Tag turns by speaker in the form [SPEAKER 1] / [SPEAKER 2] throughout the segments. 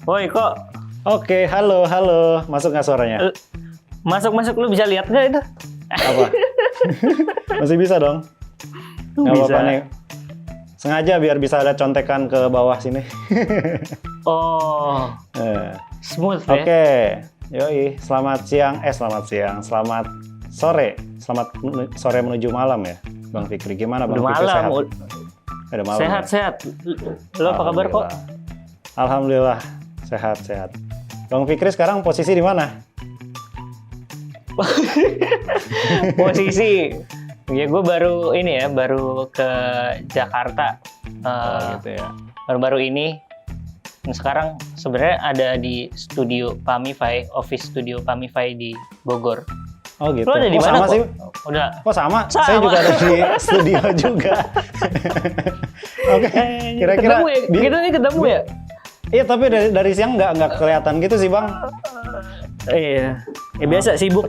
[SPEAKER 1] Woi kok
[SPEAKER 2] Oke, halo, halo. Masuk nggak suaranya?
[SPEAKER 1] masuk lu bisa lihat nggak itu?
[SPEAKER 2] Apa? Masih bisa dong? Nggak
[SPEAKER 1] Bisa.
[SPEAKER 2] apa-apa nih. Sengaja biar bisa ada contekan ke bawah sini.
[SPEAKER 1] Oh,
[SPEAKER 2] Eh,
[SPEAKER 1] smooth ya.
[SPEAKER 2] Oke, yoi. Selamat sore. Sore menuju malam ya, Bang Fikri. Gimana Bang
[SPEAKER 1] Udah
[SPEAKER 2] Fikri,
[SPEAKER 1] malam.
[SPEAKER 2] sehat? Udah malam.
[SPEAKER 1] Sehat,
[SPEAKER 2] ya?
[SPEAKER 1] sehat. Lo apa kabar kok?
[SPEAKER 2] Alhamdulillah, sehat. Bang Fikri sekarang posisi di mana?
[SPEAKER 1] Posisi. Ya gue baru ke Jakarta.
[SPEAKER 2] Gitu ya.
[SPEAKER 1] Baru-baru ini. Dan sekarang sebenarnya ada di studio Pamify, office studio Pamify di Bogor.
[SPEAKER 2] Oh gitu.
[SPEAKER 1] Lo ada di
[SPEAKER 2] Kok
[SPEAKER 1] mana
[SPEAKER 2] sama
[SPEAKER 1] kok?
[SPEAKER 2] sih?
[SPEAKER 1] Udah.
[SPEAKER 2] Kok sama?
[SPEAKER 1] Sama.
[SPEAKER 2] Saya juga ada di studio juga. Oke, kira-kira
[SPEAKER 1] Ketemu ya? Kita nih ketemu ya?
[SPEAKER 2] Iya, tapi dari siang nggak kelihatan gitu sih, Bang.
[SPEAKER 1] Iya. Ya biasa sibuk.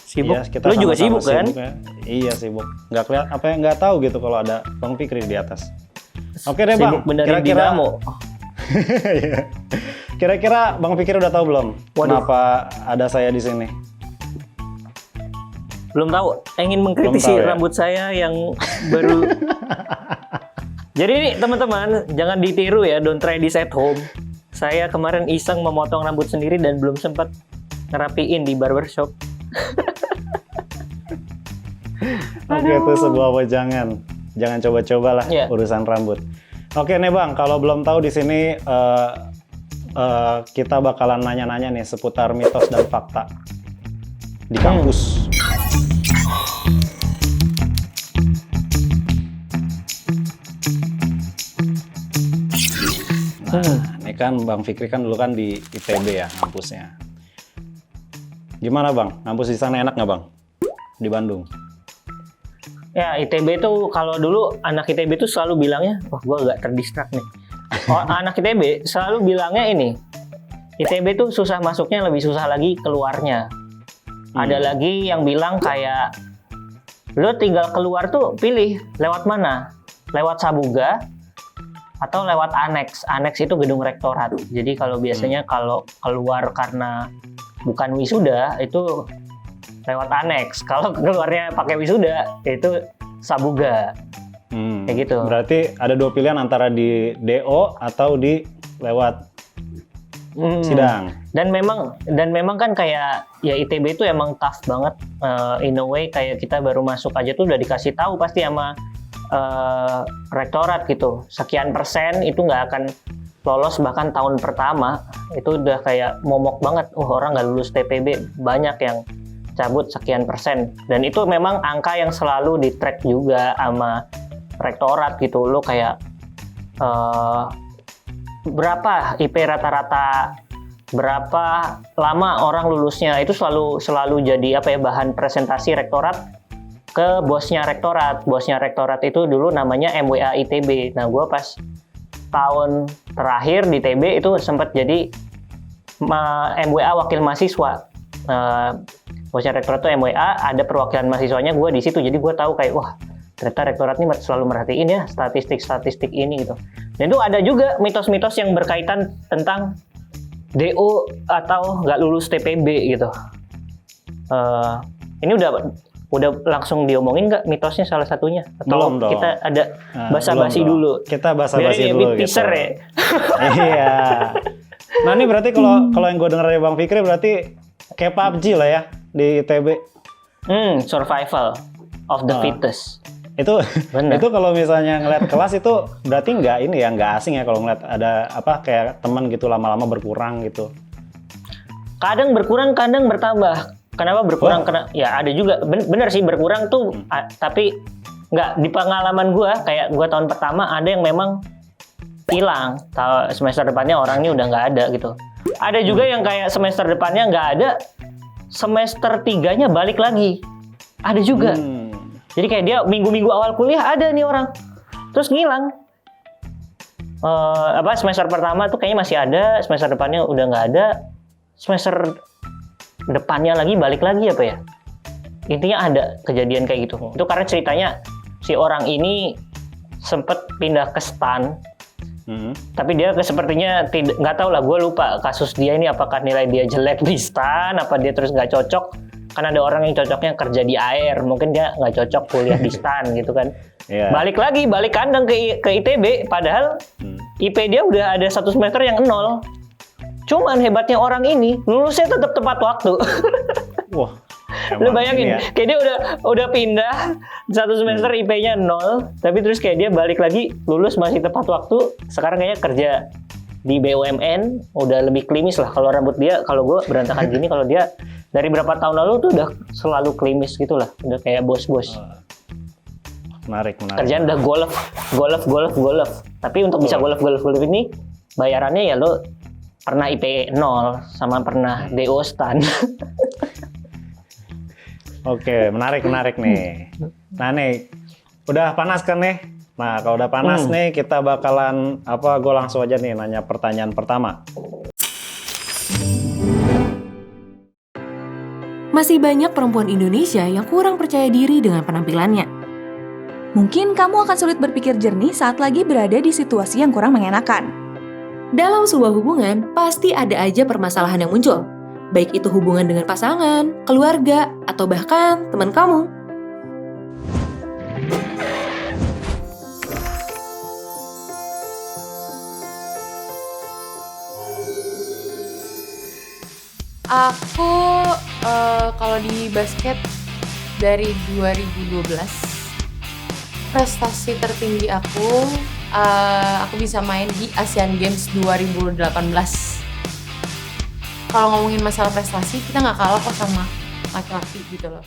[SPEAKER 1] Sibuk.
[SPEAKER 2] Iya, kita
[SPEAKER 1] Lu juga
[SPEAKER 2] sama-sama
[SPEAKER 1] sibuk kan?
[SPEAKER 2] ya. Iya, sibuk. Nggak kelihatan, apa yang nggak tahu gitu kalau ada Bang Fikri di atas. Oke deh, Bang.
[SPEAKER 1] Sibuk benerin dinamo.
[SPEAKER 2] Iya. Kira-kira Bang Fikri udah tahu belum?
[SPEAKER 1] Waduh.
[SPEAKER 2] Kenapa ada saya di sini?
[SPEAKER 1] Belum tahu. Ingin mengkritisi
[SPEAKER 2] Belum tahu ya?
[SPEAKER 1] rambut saya yang baru. Jadi ini teman-teman, jangan ditiru ya. Don't try this at home. Saya kemarin iseng memotong rambut sendiri dan belum sempat ngerapiin di barbershop.
[SPEAKER 2] Oke, itu sebuah wejangan. Jangan coba-cobalah
[SPEAKER 1] Iya.
[SPEAKER 2] urusan rambut. Oke nih Bang, kalau belum tahu di sini kita bakalan nanya-nanya nih seputar mitos dan fakta di kampus. Nah, ini kan Bang Fikri kan dulu kan di ITB ya kampusnya. Gimana Bang? Kampus di sana enak nggak Bang? Di Bandung?
[SPEAKER 1] Ya, ITB itu kalau dulu anak ITB itu selalu bilangnya, wah gue agak terdistrak nih. Anak ITB selalu bilangnya ini, ITB itu susah masuknya, lebih susah lagi keluarnya. Ada lagi yang bilang kayak, lo tinggal keluar tuh pilih lewat mana? Lewat Sabuga atau lewat Aneks. Aneks itu gedung rektorat. Jadi kalau biasanya kalau keluar karena bukan wisuda itu lewat Aneks. Kalau keluarnya pakai wisuda itu Sabuga. Kayak gitu.
[SPEAKER 2] Berarti ada dua pilihan antara di DO atau di lewat sidang.
[SPEAKER 1] Dan memang kan kayak ya ITB itu emang tough banget, in a way kayak kita baru masuk aja tuh udah dikasih tahu pasti sama rektorat gitu. Sekian persen itu nggak akan lolos bahkan tahun pertama. Itu udah kayak momok banget. Orang nggak lulus TPB banyak yang cabut sekian persen. Dan itu memang angka yang selalu di track juga sama rektorat gitu. Lo kayak berapa IP rata-rata, berapa lama orang lulusnya, itu selalu jadi bahan presentasi rektorat ke bosnya rektorat. Bosnya rektorat itu dulu namanya MWA ITB. Nah, gue pas tahun terakhir di TB itu sempat jadi MWA wakil mahasiswa. Bosnya rektorat itu MWA, ada perwakilan mahasiswanya, gue di situ. Jadi gue tahu kayak, wah ternyata rektorat ini selalu merhatiin ya statistik-statistik ini gitu. Dan itu ada juga mitos-mitos yang berkaitan tentang DO atau nggak lulus TPB gitu. Ini udah langsung diomongin nggak mitosnya salah satunya? Atau
[SPEAKER 2] Belum dong.
[SPEAKER 1] kita ada basa-basi
[SPEAKER 2] Belum
[SPEAKER 1] dulu?
[SPEAKER 2] Kita basa-basi
[SPEAKER 1] Biarin
[SPEAKER 2] dulu
[SPEAKER 1] ya, teaser
[SPEAKER 2] gitu.
[SPEAKER 1] ya.
[SPEAKER 2] Iya. Nah ini berarti kalau yang gue dengar dari Bang Fikri berarti kayak PUBG lah ya di ITB.
[SPEAKER 1] Survival of the fittest.
[SPEAKER 2] Itu
[SPEAKER 1] Bener.
[SPEAKER 2] itu kalau misalnya ngeliat kelas itu berarti nggak asing ya kalau ngeliat ada kayak teman gitu lama-lama berkurang gitu.
[SPEAKER 1] Kadang berkurang, kadang bertambah. Kenapa berkurang? Ya ada juga, bener sih berkurang tuh, tapi nggak di pengalaman gue, kayak gue tahun pertama ada yang memang hilang, semester depannya orangnya udah nggak ada gitu. Ada juga yang kayak semester depannya nggak ada, semester 3-nya balik lagi. Ada juga. Jadi kayak dia minggu-minggu awal kuliah ada nih orang, terus ngilang. Semester pertama tuh kayaknya masih ada, semester depannya udah nggak ada, semester depannya lagi balik lagi apa ya? Intinya ada kejadian kayak gitu. Itu karena ceritanya si orang ini sempet pindah ke STAN Tapi dia sepertinya tidak, nggak tahu lah, gue lupa kasus dia ini apakah nilai dia jelek di STAN, apa dia terus nggak cocok. Kan ada orang yang cocoknya kerja di AIR, mungkin dia nggak cocok kuliah di STAN gitu kan.
[SPEAKER 2] Yeah.
[SPEAKER 1] Balik kandang ke ITB, padahal IP dia udah ada 1 semester yang 0. Cuman hebatnya orang ini lulusnya tetap tepat waktu.
[SPEAKER 2] Wah.
[SPEAKER 1] Lu bayangin, kayak dia udah pindah 1 semester IP-nya 0, tapi terus kayak dia balik lagi lulus masih tepat waktu. Sekarang kayaknya kerja di BUMN udah lebih klimis lah. Kalau rambut dia, kalau gue berantakan gini, kalau dia dari berapa tahun lalu tuh udah selalu klimis gitu lah, udah kayak bos-bos.
[SPEAKER 2] Menarik.
[SPEAKER 1] Kerjaan udah golf. Tapi untuk bisa golf ini bayarannya ya lo pernah IP 0 sama pernah DO STAN.
[SPEAKER 2] Oke, menarik nih. Nah nih, udah panas kan nih? Nah kalau udah panas nih, kita bakalan gue langsung aja nih nanya pertanyaan pertama.
[SPEAKER 3] Masih banyak perempuan Indonesia yang kurang percaya diri dengan penampilannya.
[SPEAKER 4] Mungkin kamu akan sulit berpikir jernih saat lagi berada di situasi yang kurang mengenakan.
[SPEAKER 3] Dalam sebuah hubungan, pasti ada aja permasalahan yang muncul. Baik itu hubungan dengan pasangan, keluarga, atau bahkan teman kamu.
[SPEAKER 5] Aku kalau di basket dari 2012, prestasi tertinggi aku bisa main di Asian Games 2018. Kalau ngomongin masalah prestasi, kita nggak kalah kok sama laki-laki gitu loh.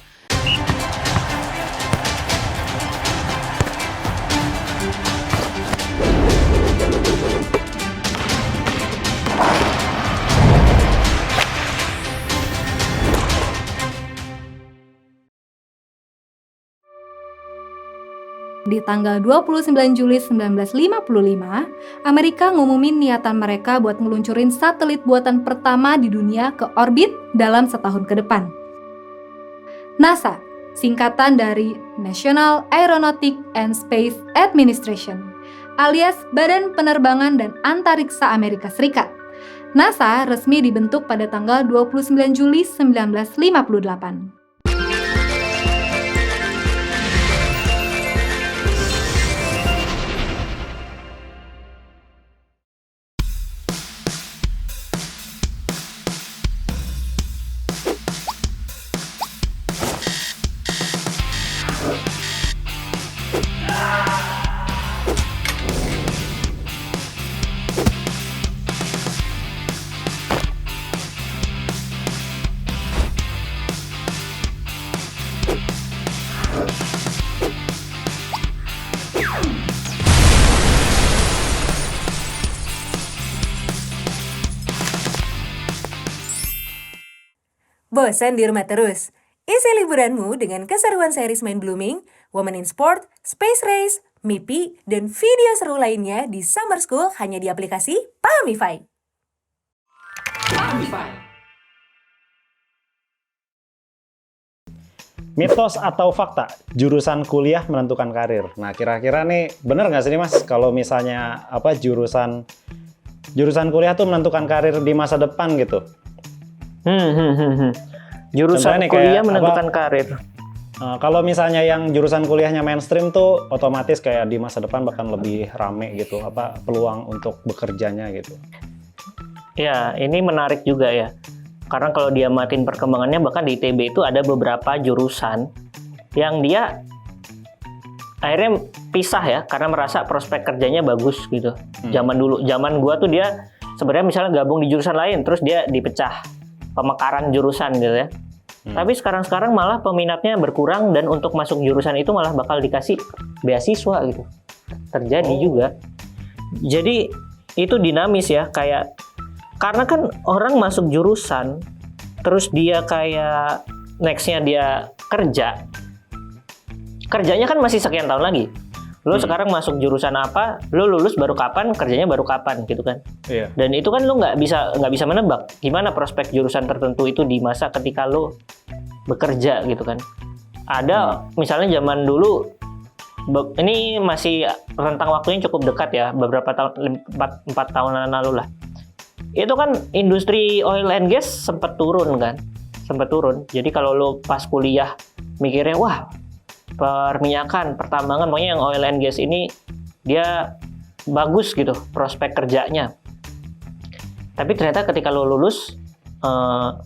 [SPEAKER 4] Di tanggal 29 Juli 1955, Amerika ngumumin niatan mereka buat ngeluncurin satelit buatan pertama di dunia ke orbit dalam setahun ke depan. NASA, singkatan dari National Aeronautic and Space Administration, alias Badan Penerbangan dan Antariksa Amerika Serikat. NASA resmi dibentuk pada tanggal 29 Juli 1958.
[SPEAKER 3] Bosan di rumah terus? Isi liburanmu dengan keseruan series Mind Blooming, Women in Sport, Space Race, MIPI, dan video seru lainnya di Summer School hanya di aplikasi Pahmify.
[SPEAKER 2] Mitos atau fakta, jurusan kuliah menentukan karir. Nah, kira-kira nih bener nggak sih Mas kalau misalnya jurusan kuliah tuh menentukan karir di masa depan gitu?
[SPEAKER 1] Jurusan
[SPEAKER 2] Contohnya
[SPEAKER 1] kuliah
[SPEAKER 2] kayak
[SPEAKER 1] menentukan karir.
[SPEAKER 2] Kalau misalnya yang jurusan kuliahnya mainstream tuh otomatis kayak di masa depan bahkan lebih rame gitu, peluang untuk bekerjanya gitu.
[SPEAKER 1] Ya, ini menarik juga ya. Karena kalau dia matiin perkembangannya, bahkan di ITB itu ada beberapa jurusan yang dia akhirnya pisah ya, karena merasa prospek kerjanya bagus gitu. Zaman gua tuh dia sebenarnya misalnya gabung di jurusan lain, terus dia dipecah pemekaran jurusan gitu ya. Tapi sekarang malah peminatnya berkurang dan untuk masuk jurusan itu malah bakal dikasih beasiswa gitu. Terjadi juga. Jadi itu dinamis ya, kayak karena kan orang masuk jurusan terus dia kayak nextnya dia kerjanya kan masih sekian tahun lagi. Lo sekarang masuk jurusan apa, lo lulus baru kapan, kerjanya baru kapan gitu kan.
[SPEAKER 2] Iya. Dan
[SPEAKER 1] itu kan lo nggak bisa menebak gimana prospek jurusan tertentu itu di masa ketika lo bekerja gitu kan. Ada misalnya zaman dulu ini masih rentang waktunya cukup dekat ya, beberapa tahun, 4 tahunan lalu lah. Itu kan industri oil and gas sempat turun kan, sempat turun. Jadi kalau lo pas kuliah mikirnya, wah perminyakan, pertambangan, pokoknya yang oil and gas ini dia bagus gitu prospek kerjanya. Tapi ternyata ketika lo lulus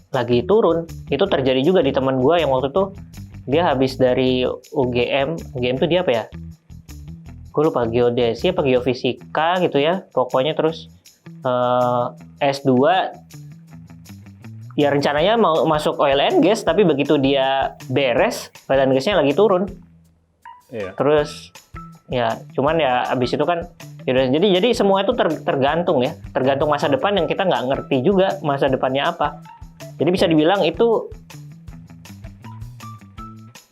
[SPEAKER 1] lagi turun. Itu terjadi juga di teman gue yang waktu itu dia habis dari UGM itu dia apa ya? Gue lupa, geodesi apa geofisika gitu ya. Pokoknya terus S2 ya rencananya mau masuk oil and gas, tapi begitu dia beres, oil and gasnya lagi turun.
[SPEAKER 2] Iya.
[SPEAKER 1] Terus ya cuman ya abis itu kan yaudah, jadi semua itu tergantung ya, tergantung masa depan yang kita nggak ngerti juga masa depannya apa. Jadi bisa dibilang itu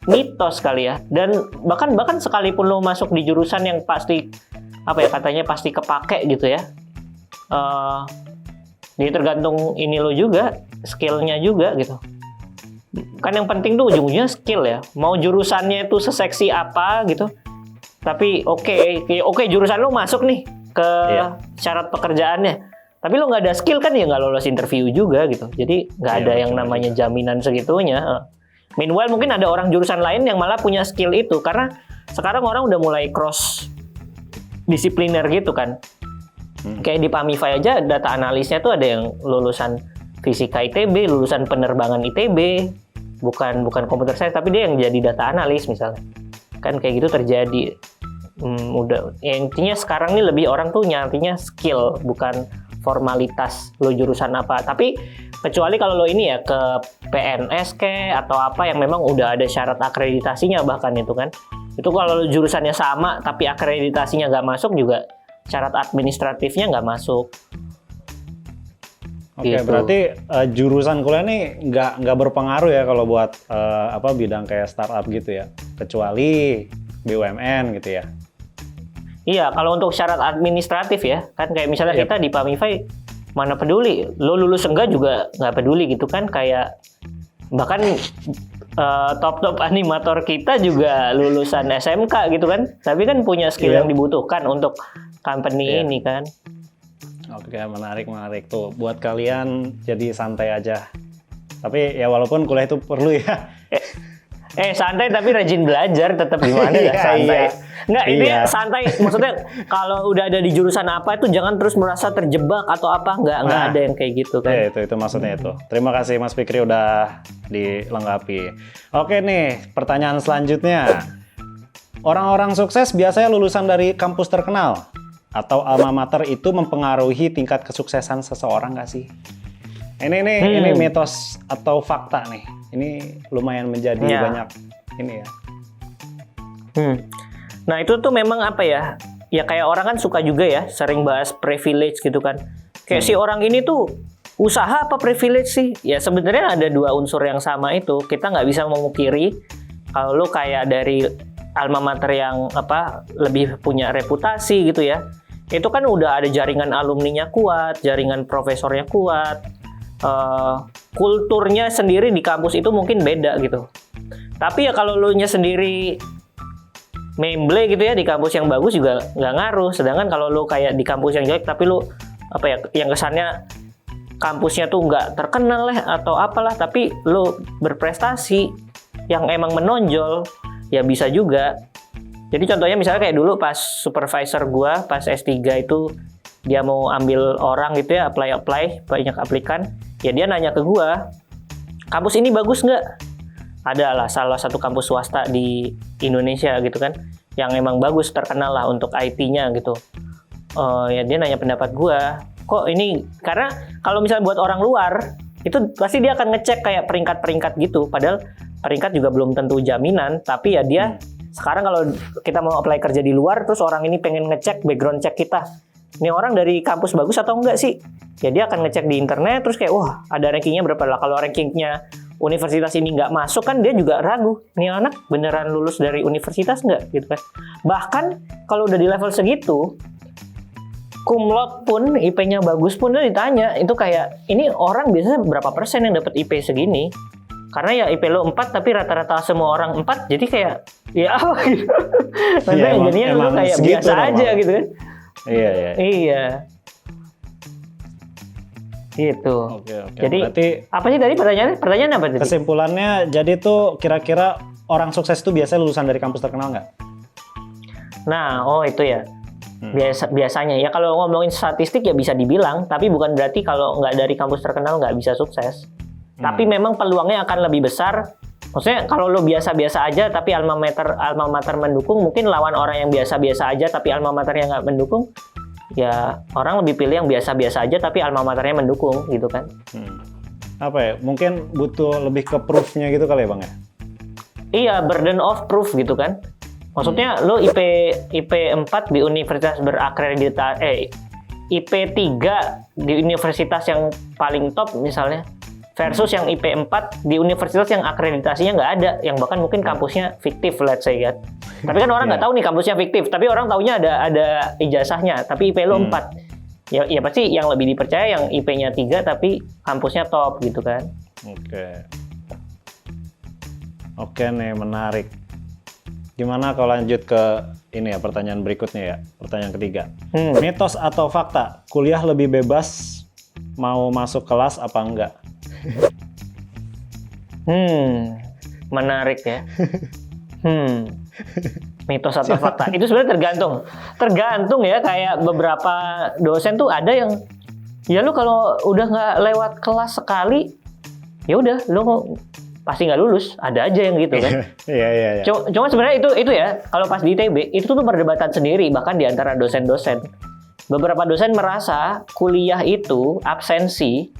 [SPEAKER 1] mitos kali ya. Dan bahkan sekalipun lo masuk di jurusan yang pasti apa ya katanya pasti kepake gitu ya, jadi tergantung ini lo juga, skillnya juga gitu. Kan yang penting tuh ujung-ujungnya skill ya. Mau jurusannya itu seseksi apa gitu, tapi oke, jurusan lo masuk nih ke syarat pekerjaannya, tapi lo nggak ada skill kan ya nggak lolos interview juga gitu. Jadi nggak ada yang namanya jaminan segitunya. Meanwhile mungkin ada orang jurusan lain yang malah punya skill itu, karena sekarang orang udah mulai cross disipliner gitu kan. Kayak di Pamify aja data analisnya tuh ada yang lulusan fisika ITB, lulusan penerbangan ITB, bukan komputer science, tapi dia yang jadi data analis misalnya. Kan kayak gitu terjadi. Udah ya, intinya sekarang nih lebih orang tuh nyarinya skill, bukan formalitas lo jurusan apa. Tapi kecuali kalau lo ini ya ke PNS atau apa yang memang udah ada syarat akreditasinya bahkan itu kan. Itu kalau jurusannya sama tapi akreditasinya nggak masuk juga, syarat administratifnya nggak masuk.
[SPEAKER 2] Oke,
[SPEAKER 1] Gitu.
[SPEAKER 2] berarti jurusan kuliah nih nggak berpengaruh ya kalau buat bidang kayak startup gitu ya, kecuali BUMN gitu ya.
[SPEAKER 1] Iya, kalau untuk syarat administratif ya, kan kayak misalnya kita di Pamify mana peduli, lo lulus enggak juga nggak peduli gitu kan, kayak bahkan top animator kita juga lulusan SMK gitu kan, tapi kan punya skill yang dibutuhkan untuk company ini kan.
[SPEAKER 2] Oke, menarik tuh. Buat kalian jadi santai aja. Tapi ya walaupun kuliah itu perlu ya.
[SPEAKER 1] Santai tapi rajin belajar, tetap gimana ya santai. Nggak, ini santai. Maksudnya kalau udah ada di jurusan apa itu jangan terus merasa terjebak atau apa. Nggak ada yang kayak gitu kan.
[SPEAKER 2] Ya, itu maksudnya itu. Terima kasih Mas Fikri udah dilengkapi. Oke nih, pertanyaan selanjutnya. Orang-orang sukses biasanya lulusan dari kampus terkenal atau alma mater itu mempengaruhi tingkat kesuksesan seseorang nggak sih? Ini mitos atau fakta nih? Ini lumayan menjadi banyak ini ya.
[SPEAKER 1] Nah itu tuh memang apa ya? Ya kayak orang kan suka juga ya sering bahas privilege gitu kan. Kayak si orang ini tuh usaha apa privilege sih? Ya sebenarnya ada dua unsur yang sama itu. Kita nggak bisa memungkiri kalau lu kayak dari alma mater yang lebih punya reputasi gitu ya. Itu kan udah ada jaringan alumninya kuat, jaringan profesornya kuat. Kulturnya sendiri di kampus itu mungkin beda gitu. Tapi ya kalau lu nya sendiri memble gitu ya di kampus yang bagus juga nggak ngaruh. Sedangkan kalau lu kayak di kampus yang jelek tapi lu yang kesannya kampusnya tuh nggak terkenal lah atau apalah, tapi lu berprestasi yang emang menonjol ya bisa juga. Jadi contohnya misalnya kayak dulu pas supervisor gua pas S3 itu dia mau ambil orang gitu ya, apply banyak aplikan, ya dia nanya ke gua, kampus ini bagus nggak? Ada lah salah satu kampus swasta di Indonesia gitu kan, yang emang bagus, terkenal lah untuk IT-nya gitu. Ya dia nanya pendapat gua, kok ini, karena kalau misalnya buat orang luar itu pasti dia akan ngecek kayak peringkat-peringkat gitu, padahal peringkat juga belum tentu jaminan, tapi ya dia sekarang kalau kita mau apply kerja di luar terus orang ini pengen ngecek background check kita, ini orang dari kampus bagus atau enggak sih? Ya dia akan ngecek di internet terus kayak wah ada rankingnya berapa lah. Kalau rankingnya universitas ini nggak masuk kan dia juga ragu, ini anak beneran lulus dari universitas nggak gitu kan. Bahkan kalau udah di level segitu, cum laude pun IP-nya bagus pun dia ditanya itu kayak ini orang biasanya berapa persen yang dapat IP segini. Karena ya IP lo 4 tapi rata-rata semua orang 4, jadi kayak ya apa gitu. Maksudnya
[SPEAKER 2] Iya,
[SPEAKER 1] jadinya lo
[SPEAKER 2] emang
[SPEAKER 1] kayak
[SPEAKER 2] segitu
[SPEAKER 1] biasa
[SPEAKER 2] normal.
[SPEAKER 1] aja gitu kan.
[SPEAKER 2] Iya, iya.
[SPEAKER 1] Iya. Gitu.
[SPEAKER 2] Oke.
[SPEAKER 1] Jadi
[SPEAKER 2] Berarti
[SPEAKER 1] apa sih tadi pertanyaannya? Pertanyaan apa tadi?
[SPEAKER 2] kesimpulannya jadi tuh kira-kira orang sukses itu biasanya lulusan dari kampus terkenal nggak?
[SPEAKER 1] Nah, oh itu ya. Biasanya ya kalau ngomongin statistik ya bisa dibilang, tapi bukan berarti kalau nggak dari kampus terkenal nggak bisa sukses. Tapi memang peluangnya akan lebih besar. Maksudnya kalau lo biasa-biasa aja tapi alma mater mendukung, mungkin lawan orang yang biasa-biasa aja tapi alma maternya nggak mendukung, ya orang lebih pilih yang biasa-biasa aja tapi alma maternya mendukung gitu kan.
[SPEAKER 2] Apa ya? Mungkin butuh lebih ke proof-nya gitu kali ya Bang ya?
[SPEAKER 1] Iya, burden of proof gitu kan. Maksudnya lo IP 4 di universitas berakreditasi, IP 3 di universitas yang paling top misalnya, versus yang IP 4 di universitas yang akreditasinya nggak ada, yang bahkan mungkin kampusnya fiktif, let's say kan. Tapi kan orang nggak tahu nih kampusnya fiktif, tapi orang taunya ada ijazahnya, tapi IP lo 4. Ya pasti yang lebih dipercaya yang IP-nya 3 tapi kampusnya top gitu kan.
[SPEAKER 2] Oke nih, menarik. Gimana kalau lanjut ke ini ya, pertanyaan berikutnya ya, pertanyaan ketiga. Mitos atau fakta, kuliah lebih bebas mau masuk kelas apa enggak?
[SPEAKER 1] Menarik ya. Mitos atau fakta itu sebenarnya tergantung ya. Kayak beberapa dosen tuh ada yang ya lu kalau udah nggak lewat kelas sekali ya udah lu pasti nggak lulus, ada aja yang gitu kan.
[SPEAKER 2] Iya.
[SPEAKER 1] Cuma sebenarnya itu ya, kalau pas di ITB itu tuh perdebatan sendiri bahkan di antara dosen-dosen. Beberapa dosen merasa kuliah itu absensi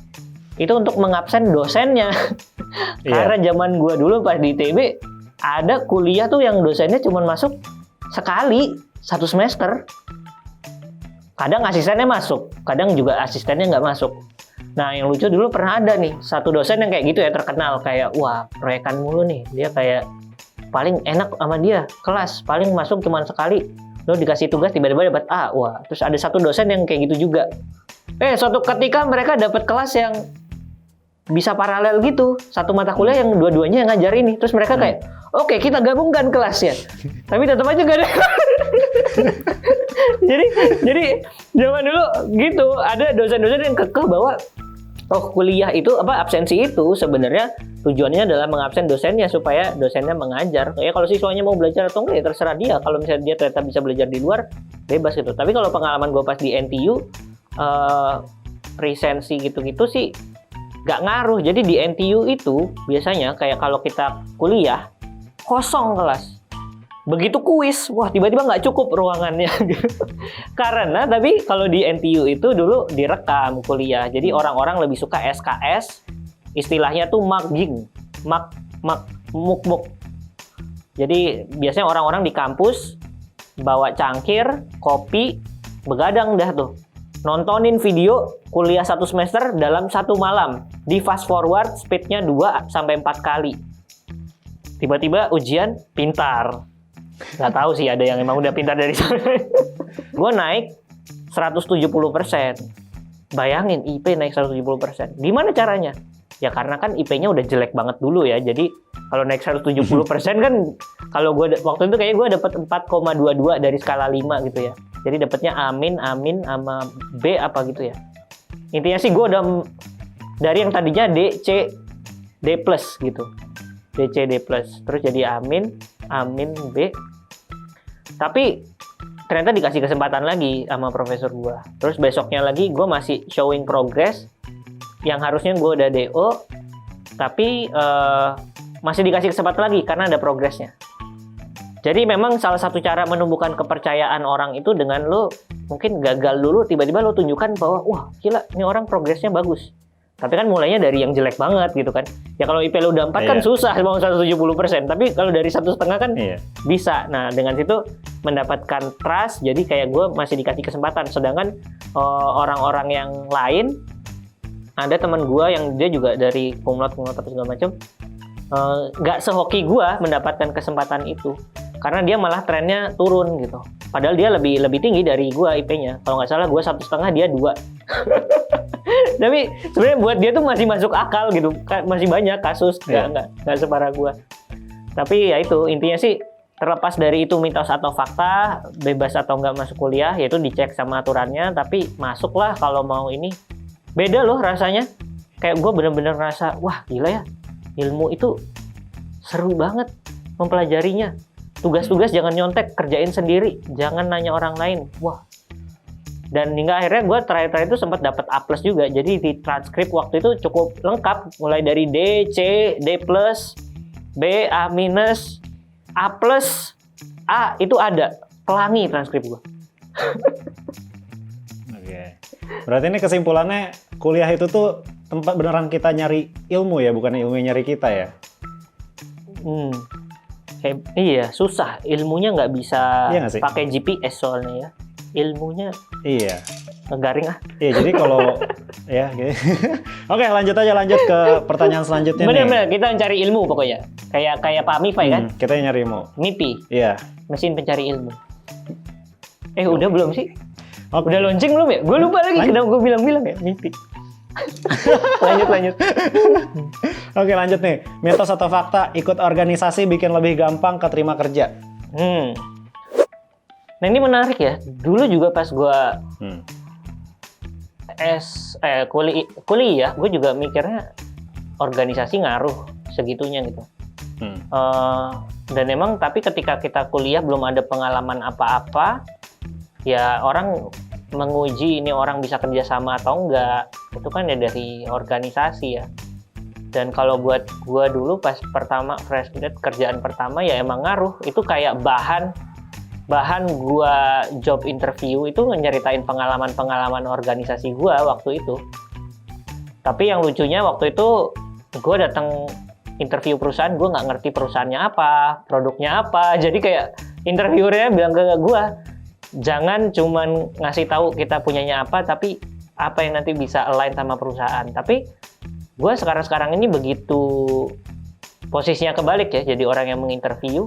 [SPEAKER 1] itu untuk mengabsen dosennya. Karena zaman gua dulu pas di ITB ada kuliah tuh yang dosennya cuma masuk sekali 1 semester. Kadang asistennya masuk, kadang juga asistennya nggak masuk. Nah, yang lucu dulu pernah ada nih, satu dosen yang kayak gitu ya, terkenal. Kayak, wah, proyekan mulu nih. Dia kayak, paling enak sama dia, kelas. Paling masuk cuma sekali. Lo dikasih tugas, tiba-tiba dapat A. Wah, terus ada satu dosen yang kayak gitu juga. Suatu ketika mereka dapat kelas yang bisa paralel gitu. Satu mata kuliah yang dua-duanya yang ngajar ini. Terus mereka kayak, oke, kita gabungkan kelasnya. Tapi tetap aja gak ada. jadi zaman dulu gitu, ada dosen-dosen yang kekeh bahwa kuliah itu absensi itu sebenarnya tujuannya adalah mengabsen dosennya supaya dosennya mengajar. Ya kalau siswanya mau belajar atau enggak ya terserah dia. Kalau misalnya dia ternyata bisa belajar di luar, bebas gitu. Tapi kalau pengalaman gue pas di NTU presensi gitu-gitu sih nggak ngaruh. Jadi di NTU itu biasanya kayak kalau kita kuliah kosong kelas. Begitu kuis, wah tiba-tiba nggak cukup ruangannya. Karena tapi kalau di NTU itu dulu direkam kuliah, jadi orang-orang lebih suka SKS, istilahnya tuh mugging, muk. Jadi biasanya orang-orang di kampus bawa cangkir, kopi, begadang dah tuh, nontonin video kuliah 1 semester dalam 1 malam, di fast forward speednya 2-4 kali. Tiba-tiba ujian pintar. Nggak tahu sih, ada yang emang udah pintar dari sana. Gue naik 170%. Bayangin IP naik 170%. Gimana caranya? Ya karena kan IP-nya udah jelek banget dulu ya. Jadi kalau naik 170% kan, kalau gue waktu itu kayaknya gue dapet 4,22 dari skala 5 gitu ya. Jadi dapetnya amin sama B apa gitu ya. Intinya sih gue udah dari yang tadinya D, C, D plus gitu. D, C, D plus. Terus jadi amin, B. Tapi ternyata dikasih kesempatan lagi sama profesor gua. Terus besoknya lagi gua masih showing progress. Yang harusnya gua udah DO, tapi masih dikasih kesempatan lagi karena ada progresnya. Jadi memang salah satu cara menumbuhkan kepercayaan orang itu dengan lo mungkin gagal dulu, tiba-tiba lo tunjukkan bahwa wah gila, ini orang progresnya bagus. Tapi kan mulainya dari yang jelek banget gitu kan. Ya kalau IP lo udah 4 kan susah mau 170%. Tapi kalau dari 1,5 kan bisa. Nah dengan situ mendapatkan trust. Jadi kayak gue masih dikasih kesempatan. Sedangkan orang-orang yang lain, ada teman gue yang dia juga dari kumlot apa segala macam, nggak sehoki gue mendapatkan kesempatan itu. Karena dia malah trennya turun gitu. Padahal dia lebih tinggi dari gue IP-nya. Kalau nggak salah gue 1,5, dia 2. Tapi sebenarnya buat dia tuh masih masuk akal gitu. Masih banyak kasus, nggak separah gue. Tapi ya itu, intinya sih terlepas dari itu mitos atau fakta, bebas atau nggak masuk kuliah, yaitu dicek sama aturannya. Tapi masuklah kalau mau ini. Beda loh rasanya. Kayak gue bener-bener ngerasa, wah gila ya, ilmu itu seru banget mempelajarinya. Tugas-tugas jangan nyontek, kerjain sendiri, jangan nanya orang lain. Wah. Dan hingga akhirnya gue terakhir itu sempat dapat A+ juga. Jadi di transkrip waktu itu cukup lengkap, mulai dari D, C, D+, B, A-, A+, A itu ada. Pelangi transkrip gue.
[SPEAKER 2] Oke. Berarti ini kesimpulannya kuliah itu tuh tempat beneran kita nyari ilmu ya, bukan ilmu yang nyari kita ya?
[SPEAKER 1] Iya, susah. Ilmunya nggak bisa
[SPEAKER 2] Iya nggak sih?
[SPEAKER 1] pakai GPS soalnya ya. Ilmunya
[SPEAKER 2] Iya.
[SPEAKER 1] garing ah.
[SPEAKER 2] Iya, jadi kalau ya gitu. Oke, lanjut ke pertanyaan selanjutnya nih.
[SPEAKER 1] Bener-bener, kita mencari ilmu pokoknya. Kayak Pak Mifai kan?
[SPEAKER 2] Kita yang nyari ilmu.
[SPEAKER 1] MIPI,
[SPEAKER 2] Iya.
[SPEAKER 1] mesin pencari ilmu. Udah belum sih?
[SPEAKER 2] Oke.
[SPEAKER 1] Udah launching belum ya? Gue lupa lagi kenapa gue bilang-bilang ya, MIPI. lanjut.
[SPEAKER 2] Oke, lanjut nih. Mitos atau fakta, ikut organisasi bikin lebih gampang keterima kerja?
[SPEAKER 1] Nah ini menarik ya. Dulu juga pas gue kuliah, gue juga mikirnya organisasi ngaruh segitunya gitu. Dan emang tapi ketika kita kuliah belum ada pengalaman apa-apa, ya orang menguji ini orang bisa kerjasama atau enggak, itu kan ya dari organisasi ya. Dan kalau buat gue dulu pas pertama fresh grad, kerjaan pertama ya emang ngaruh. Itu kayak bahan gue job interview itu nyeritain pengalaman organisasi gue waktu itu. Tapi yang lucunya waktu itu gue datang interview perusahaan, gue nggak ngerti perusahaannya apa, produknya apa. Jadi kayak interviewernya bilang ke gue, jangan cuman ngasih tahu kita punyanya apa, tapi apa yang nanti bisa align sama perusahaan. Tapi gue sekarang ini begitu posisinya kebalik ya, jadi orang yang menginterview,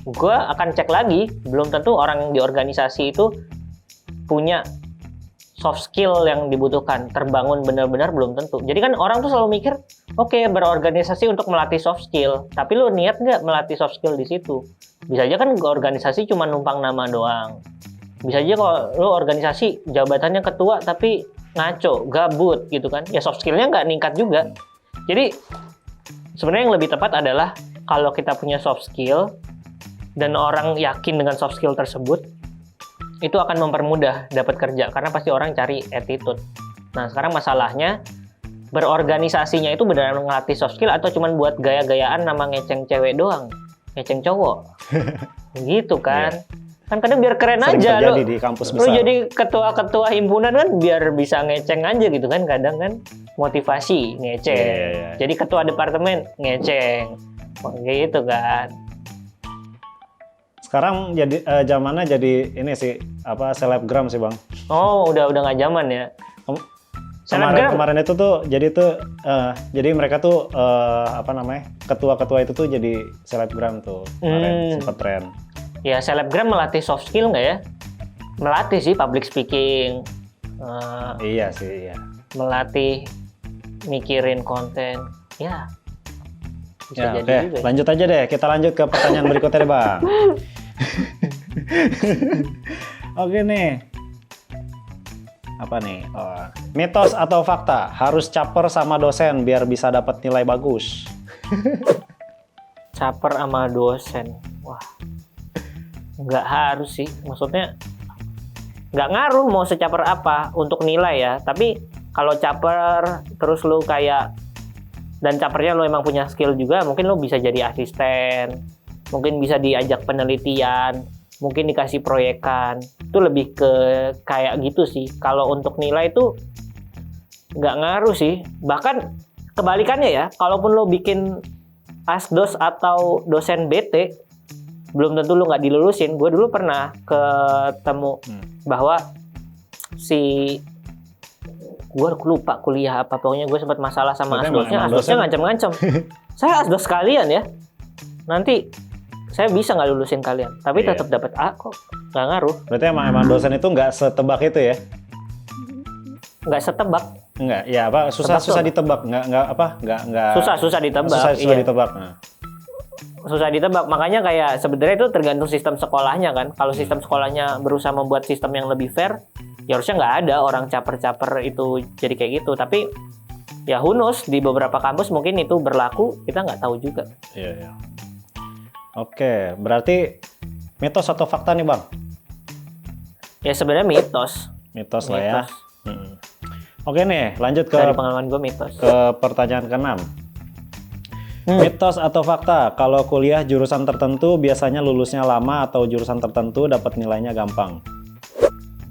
[SPEAKER 1] gue akan cek lagi, belum tentu orang di organisasi itu punya soft skill yang dibutuhkan, terbangun benar-benar belum tentu. Jadi kan orang tuh selalu mikir, oke, berorganisasi untuk melatih soft skill, tapi lu niat nggak melatih soft skill di situ? Bisa aja kan organisasi cuma numpang nama doang. Bisa aja kalau lu organisasi jabatannya ketua tapi ngaco, gabut gitu kan, ya soft skillnya nggak ningkat juga. Jadi sebenarnya yang lebih tepat adalah kalau kita punya soft skill dan orang yakin dengan soft skill tersebut, itu akan mempermudah dapat kerja karena pasti orang cari attitude. Nah sekarang masalahnya berorganisasinya itu beneran ngelatih soft skill atau cuma buat gaya-gayaan nama ngeceng cewek doang, ngeceng cowok, gitu kan? Kan kadang biar keren
[SPEAKER 2] Sering
[SPEAKER 1] aja
[SPEAKER 2] terjadi di kampus
[SPEAKER 1] lu
[SPEAKER 2] besar.
[SPEAKER 1] jadi ketua himpunan kan biar bisa ngeceng aja gitu kan, kadang kan motivasi ngeceng. Jadi ketua departemen ngeceng, gitu kan.
[SPEAKER 2] Sekarang jadi zamannya jadi ini sih apa selebgram sih bang.
[SPEAKER 1] Oh udah nggak zaman ya.
[SPEAKER 2] Kemarin itu tuh jadi mereka tuh apa namanya ketua-ketua itu tuh jadi selebgram tuh kemarin sempat tren.
[SPEAKER 1] Ya selebgram melatih soft skill nggak ya? Melatih sih public speaking.
[SPEAKER 2] Iya sih iya.
[SPEAKER 1] Melatih mikirin konten. Ya. Bisa jadi juga.
[SPEAKER 2] Lanjut aja deh. Kita lanjut ke pertanyaan berikutnya deh bang. Oke nih. Apa nih? Mitos atau fakta? Harus caper sama dosen biar bisa dapat nilai bagus.
[SPEAKER 1] Caper sama dosen. Wah. Nggak harus sih. Maksudnya nggak ngaruh mau secaper apa untuk nilai ya. Tapi kalau caper terus lu kayak dan capernya lu emang punya skill juga, mungkin lu bisa jadi asisten. Mungkin bisa diajak penelitian, mungkin dikasih proyekan. Itu lebih ke kayak gitu sih. Kalau untuk nilai itu nggak ngaruh sih. Bahkan kebalikannya ya, kalaupun lo bikin asdos atau dosen BT, belum tentu lo nggak dilulusin. Gue dulu pernah ketemu bahwa gue lupa kuliah apa, pokoknya gue sempat masalah sama asdosnya. Asdosnya ngancam-ngancam. Saya asdos kalian ya. Nanti saya bisa nggak lulusin kalian, tapi
[SPEAKER 2] Iya.
[SPEAKER 1] tetap dapat A kok, nggak ngaruh,
[SPEAKER 2] Berarti emang dosen itu nggak setebak itu ya?
[SPEAKER 1] nggak setebak,
[SPEAKER 2] Enggak, ya apa susah
[SPEAKER 1] Tebak tuh.
[SPEAKER 2] ditebak, nggak
[SPEAKER 1] susah ditebak,
[SPEAKER 2] susah
[SPEAKER 1] iya.
[SPEAKER 2] ditebak. Nah.
[SPEAKER 1] Susah ditebak, makanya kayak sebenarnya itu tergantung sistem sekolahnya kan. Kalau sistem sekolahnya berusaha membuat sistem yang lebih fair, ya harusnya nggak ada orang caper-caper itu jadi kayak gitu. Tapi ya who knows, di beberapa kampus mungkin itu berlaku, kita nggak tahu juga.
[SPEAKER 2] Iya. Oke, berarti mitos atau fakta nih Bang?
[SPEAKER 1] Ya sebenarnya mitos.
[SPEAKER 2] Mitos lah ya.
[SPEAKER 1] Mitos.
[SPEAKER 2] Oke nih, lanjut ke
[SPEAKER 1] Dari pengalaman gue mitos.
[SPEAKER 2] pertanyaan ke-6. Mitos atau fakta, kalau kuliah jurusan tertentu biasanya lulusnya lama atau jurusan tertentu dapat nilainya gampang.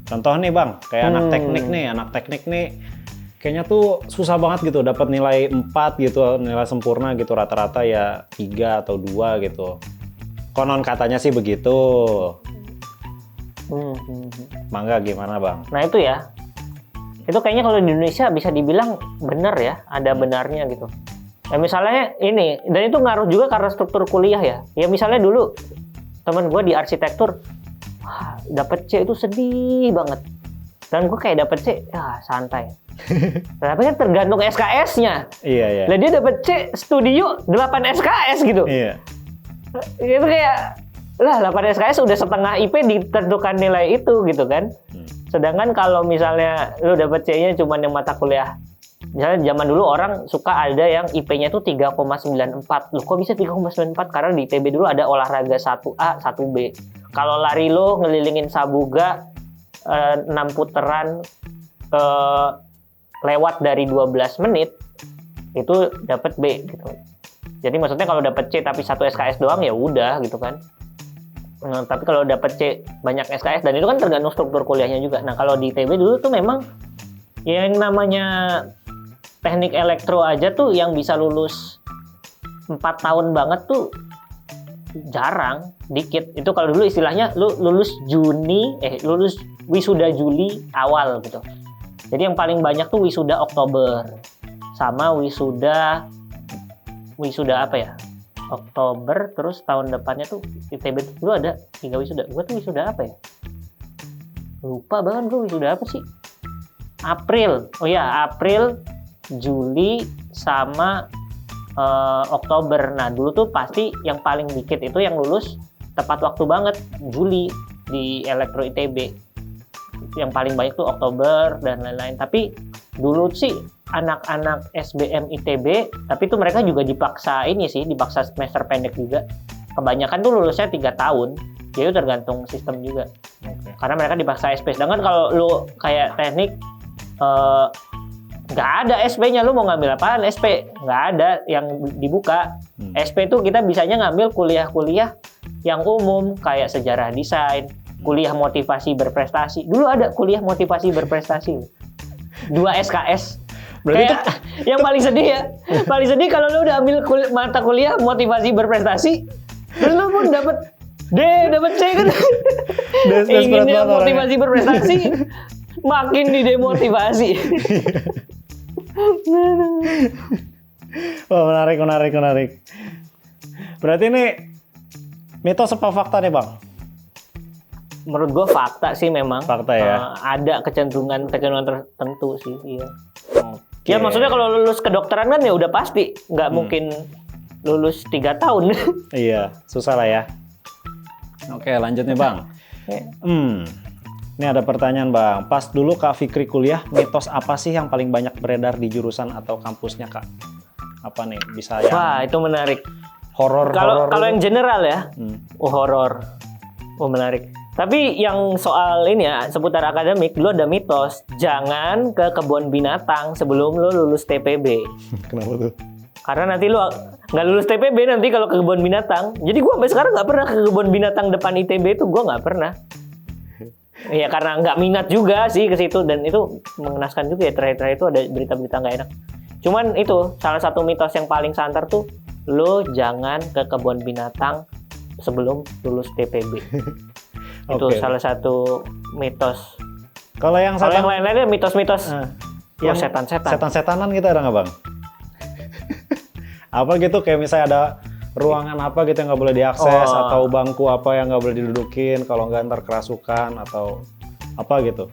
[SPEAKER 2] Contoh nih Bang, kayak anak teknik nih kayaknya tuh susah banget gitu dapat nilai 4 gitu, nilai sempurna gitu, rata-rata ya 3 atau 2 gitu. Konon katanya sih begitu. Mangga gimana Bang?
[SPEAKER 1] Nah itu ya, itu kayaknya kalau di Indonesia bisa dibilang benar ya, ada benarnya gitu. Ya misalnya ini, dan itu ngaruh juga karena struktur kuliah ya. Ya misalnya dulu temen gue di arsitektur, wah, dapet C itu sedih banget. Dan gue kayak dapet C, ya santai. Tapi kan tergantung SKS-nya.
[SPEAKER 2] Iya.
[SPEAKER 1] Lah dia dapet C studio 8 SKS gitu.
[SPEAKER 2] Iya.
[SPEAKER 1] Itu kayak, lah 8 SKS udah setengah IP ditentukan nilai itu gitu kan. Sedangkan kalau misalnya lu dapet C-nya cuma yang mata kuliah, misalnya zaman dulu orang suka ada yang IP-nya itu 3,94. Loh kok bisa 3,94? Karena di ITB dulu ada olahraga 1A, 1B. Kalau lari lo ngelilingin Sabuga 6 putaran lewat dari 12 menit, itu dapat B gitu. Jadi maksudnya kalau dapat C tapi 1 SKS doang ya udah gitu kan. Tapi kalau dapat C banyak SKS, dan itu kan tergantung struktur kuliahnya juga. Nah kalau di ITB dulu tuh memang yang namanya teknik elektro aja tuh yang bisa lulus 4 tahun banget tuh jarang, dikit. Itu kalau dulu istilahnya lu lulus lulus wisuda Juli awal gitu. Jadi yang paling banyak tuh wisuda Oktober sama wisuda apa ya? Oktober, terus tahun depannya tuh ITB tuh dulu ada 3 wisuda. Gua tuh wisuda apa ya? Lupa banget gue wisuda apa sih? April. Oh ya, April, Juli sama Oktober. Nah dulu tuh pasti yang paling dikit itu yang lulus tepat waktu banget, Juli di Elektro ITB. Yang paling banyak tuh Oktober dan lain-lain. Tapi dulu sih anak-anak SBM ITB, tapi tuh mereka juga dipaksa dipaksa semester pendek juga. Kebanyakan tuh lulusnya 3 tahun. Jadi tergantung sistem juga.
[SPEAKER 2] Oke.
[SPEAKER 1] Karena mereka dipaksa SP. Sedangkan kalau lu kayak teknik nggak ada SP-nya, lu mau ngambil apaan SP? Nggak ada yang dibuka. SP itu kita bisanya ngambil kuliah-kuliah yang umum kayak sejarah desain, kuliah motivasi berprestasi. Dulu ada kuliah motivasi berprestasi. 2 SKS.
[SPEAKER 2] Berarti
[SPEAKER 1] Kayak yang paling sedih ya. Paling sedih kalau lu udah ambil mata kuliah motivasi berprestasi, terus lu pun dapat D, dapat C kan. Inginnya motivasi berprestasi, makin didemotivasi.
[SPEAKER 2] Wah, menarik. Berarti ini mitos apa fakta nih Bang?
[SPEAKER 1] Menurut gue fakta sih memang.
[SPEAKER 2] Fakta ya?
[SPEAKER 1] Ada kecenderungan tertentu sih. Iya.
[SPEAKER 2] Oke.
[SPEAKER 1] Ya maksudnya kalau lulus kedokteran kan ya udah pasti. Nggak mungkin lulus 3 tahun.
[SPEAKER 2] Iya, susah lah ya. Oke, lanjut nih Bang. Ini ada pertanyaan Bang. Pas dulu Kak Fikri kuliah, mitos apa sih yang paling banyak beredar di jurusan atau kampusnya Kak? Apa nih? Bisa yang
[SPEAKER 1] Wah itu menarik.
[SPEAKER 2] horor?
[SPEAKER 1] Kalau
[SPEAKER 2] gitu?
[SPEAKER 1] yang general ya, horor. Oh menarik. Tapi yang soal ini ya, seputar akademik, dulu ada mitos. Jangan ke kebun binatang sebelum lo lulus TPB.
[SPEAKER 2] Kenapa tuh?
[SPEAKER 1] Karena nanti lo nggak lulus TPB nanti kalau ke kebun binatang. Jadi gue sampai sekarang nggak pernah ke kebun binatang depan ITB itu, gue nggak pernah. Ya karena nggak minat juga sih ke situ, dan itu mengenaskan juga ya, terakhir-terakhir itu ada berita-berita nggak enak. Cuman itu salah satu mitos yang paling santer tuh, lo jangan ke kebun binatang sebelum lulus TPB. Itu
[SPEAKER 2] Oke.
[SPEAKER 1] salah satu mitos.
[SPEAKER 2] Kalau yang
[SPEAKER 1] Kalau yang lain-lainnya mitos-mitos
[SPEAKER 2] yang
[SPEAKER 1] setan-setan.
[SPEAKER 2] setan-setanan gitu ada nggak Bang? Apa gitu kayak misalnya ada ruangan apa gitu yang nggak boleh diakses atau bangku apa yang nggak boleh didudukin kalau nggak ntar kerasukan atau apa gitu.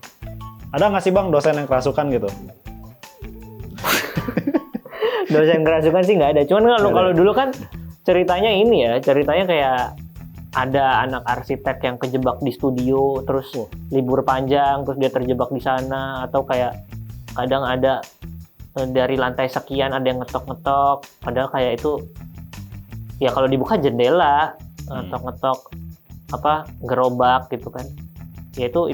[SPEAKER 2] Ada nggak sih Bang dosen yang kerasukan gitu?
[SPEAKER 1] Dosen kerasukan sih nggak ada. Cuman kalau dulu kan ceritanya ini ya, ceritanya kayak ada anak arsitek yang kejebak di studio, terus libur panjang, terus dia terjebak di sana, atau kayak kadang ada dari lantai sekian ada yang ngetok-ngetok, padahal kayak itu ya kalau dibuka jendela, ngetok-ngetok apa gerobak gitu kan. Ya itu